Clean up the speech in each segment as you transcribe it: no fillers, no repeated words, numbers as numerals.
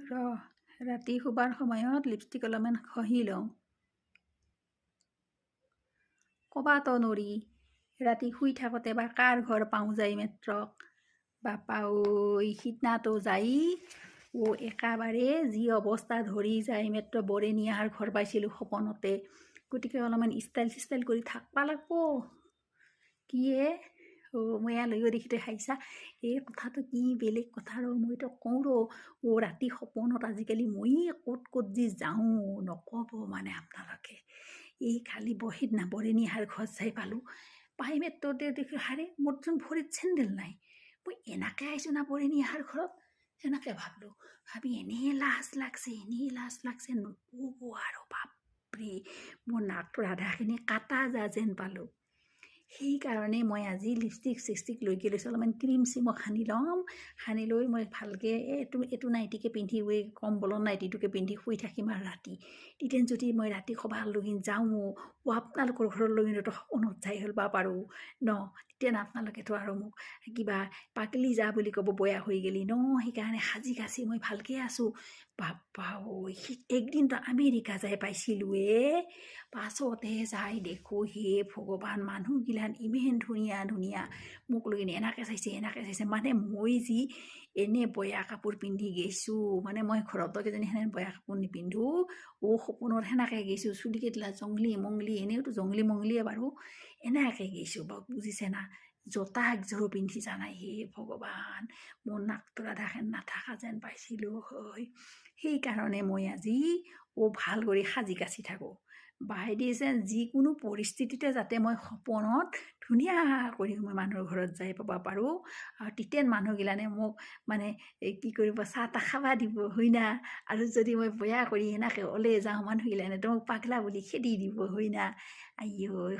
ৰাতি শুৱাৰ সময়ত লিপষ্টিক অলপমান ঘঁহি লওঁ। ক'বাতো নৰি ৰাতি শুই থাকোঁতে বা কাৰ ঘৰ পাওঁ যাই মাত্ৰ বাপা ঐ সিদিনাতো যাই একেবাৰে যি অৱস্থা ধৰি যায় মাত্ৰ বৰেনীয়াৰ ঘৰ পাইছিলোঁ সপনতে। গতিকে অলপমান ষ্টাইল চিষ্টাইল কৰি থাকবা লাগব। কি মই লৈও দেখি তই খাইছা এই কথাটো কি বেলেগ কথা মইতো কওঁ ৰাতি সপনত আজিকালি মই ক'ত যি যাওঁ নক'ব মানে আপোনালোকে। এই খালি সিদিনা বৰেনীহাৰ ঘৰত যাই পালোঁ পাই মাত্ৰ দেখি হাৰে মোৰচোন ভৰিত চেণ্ডেল নাই। মই এনেকৈ আহিছোঁ না বৰেনীহাৰ ঘৰত সেনেকৈ ভাবিলোঁ। ভাবি এনেই লাজ লাগছে নক'ব আৰু বাপৰে মোৰ নাকটো আধাখিনি কাটা যেন পালোঁ। সেইকাৰণে মই আজি লিপষ্টিক চিপষ্টিক লৈ লৈছোঁ অলপমান ক্ৰীম চিমো সানি ল'ম। সানি লৈ মই ভালকৈ এইটো নাইটিকে পিন্ধি কম্বলৰ নাইটিটোকে পিন্ধি শুই থাকিম আৰু ৰাতি। তেতিয়া যদি মই ৰাতি ক'ৰবালৈ যাওঁ আপোনালোকৰ ঘৰলৈ সপোনত যাই হ'ল বা পাৰোঁ তেতিয়া আপোনালোকেতো আৰু মোক কিবা পাগলি যা বুলি ক'ব বয়া হৈ গেলি সেইকাৰণে সাজি কাচি মই ভালকৈ আছোঁ। বাপ্পা একদিনতো আমেৰিকা যাই পাইছিলোঁ পাছতে যাই দেখোঁ হে ভগৱান মানুহগিলান ইমান ধুনীয়া মোক লৈ এনেকৈ চাইছে মানে মই যি এনে বয়া কাপোৰ পিন্ধি গৈছোঁ মানে মই ঘৰতো কিজানি সেনে বয়া কাপোৰ নিপিন্ধোঁ সপোনত সেনেকৈ গৈছোঁ চুলিকেইটা জংলি মংলি এনেওতো জংলি মংলিয়ে বাৰু এনেকৈ গৈছোঁ বাৰু বুজিছে না। জোতা একযোৰো পিন্ধি জানাই হে ভগৱান মোৰ নাকটোৰ আধাখন নাথাকা যেন পাইছিলোঁ হয়। সেইকাৰণে মই আজি ভাল কৰি সাজি কাচি থাকোঁ। বাহিদি যেন যিকোনো পৰিস্থিতিতে যাতে মই সপোনত ধুনীয়া কৰি মই মানুহৰ ঘৰত যাই পাব পাৰোঁ আৰু তেতিয়া মানুহগিলানে মোক মানে কি কৰিব চাহ তাহ খাবা দিব হয় না। আৰু যদি মই বয়া কৰি এনেকৈ ওলাই যাওঁ মানুহগিলানে তো মোক পাগলা বুলি খেদি দিব হয় না।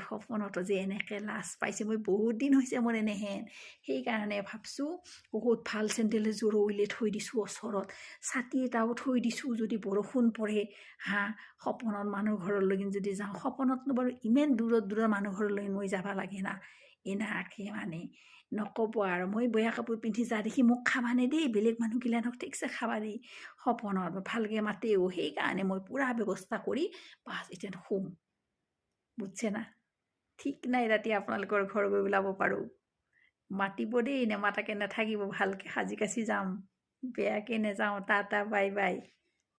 সপোনতো যে এনেকৈ লাজ পাইছোঁ মই বহুত দিন হৈছে মোৰ এনেহেন। সেইকাৰণে ভাবছোঁ বহুত ভাল চেণ্ডেল এযোৰ উলিয়াই থৈ দিছোঁ ওচৰত ছাতি এটাও থৈ দিছোঁ যদি বৰষুণ পৰে সপোনত মানুহ ঘৰলৈ যদি যাওঁ সপোনতনো বাৰু ইমান দূৰৰ মানুহ ঘৰলৈ মই যাব লাগে না এনেকৈ মানে নক'ব আৰু মই বয়া কাপোৰ পিন্ধি যা দেখি মোক খাবা নেদেই বেলেগ মানুহগিলানক ঠিকছে খাবা দেই সপোনত ভালকৈ মাতেও। সেইকাৰণে মই পূৰা ব্যৱস্থা কৰি এতিয়া শুম বুজছে না। ঠিক নাই ৰাতি আপোনালোকৰ ঘৰ গৈ ওলাব পাৰোঁ মাতিব দেই নেমাতাকৈ নাথাকিব ভালকৈ সাজি কাচি যাম বেয়াকৈ নাযাওঁ টা বাই বাই।